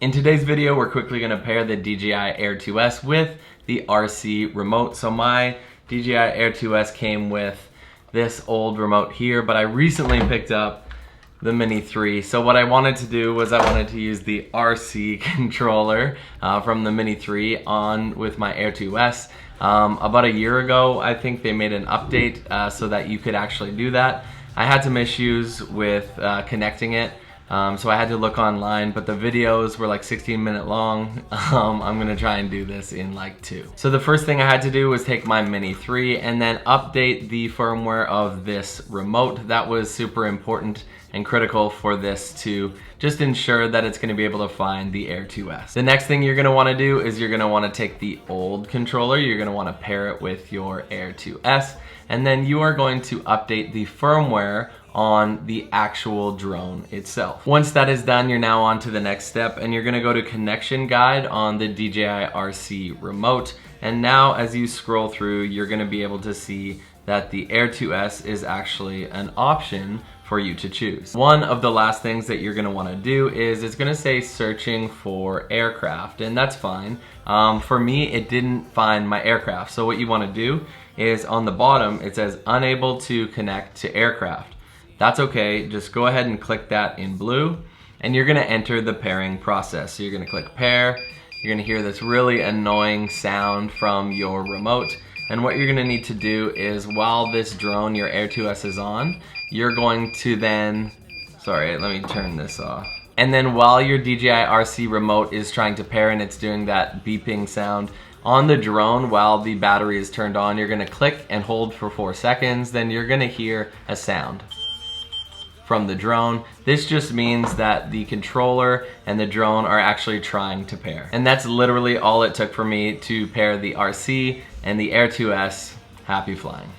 In today's video, we're quickly going to pair the DJI Air 2S with the RC remote. So my DJI Air 2S came with this old remote here, but I recently picked up the Mini 3. So what I wanted to do was I wanted to use the RC controller from the Mini 3 on with my Air 2S. About a year ago, I think they made an update so that you could actually do that. I had some issues with connecting it. So I had to look online, but the videos were like 16-minute long. I'm gonna try and do this in like 2. So the first thing I had to do was take my Mini 3 and then update the firmware of this remote. That was super important and critical for this to just ensure that it's gonna be able to find the Air 2S. The next thing you're gonna wanna do is you're gonna wanna take the old controller, you're gonna wanna pair it with your Air 2S, and then you are going to update the firmware on the actual drone itself. Once that is done, you're now on to the next step, and you're gonna go to connection guide on the DJI RC remote. And now as you scroll through, you're gonna be able to see that the Air 2S is actually an option for you to choose. One of the last things that you're gonna wanna do is it's gonna say searching for aircraft, and that's fine. For me, it didn't find my aircraft. So what you wanna do is on the bottom, it says unable to connect to aircraft. That's okay, just go ahead and click that in blue, and you're gonna enter the pairing process. So you're gonna click pair, you're gonna hear this really annoying sound from your remote, and what you're gonna need to do is while this drone, your Air 2S is on, you're going to then, sorry, let me turn this off. And then while your DJI RC remote is trying to pair and it's doing that beeping sound, on the drone while the battery is turned on, you're gonna click and hold for 4 seconds, then you're gonna hear a sound from the drone. This just means that the controller and the drone are actually trying to pair. And that's literally all it took for me to pair the RC and the Air 2S. Happy flying.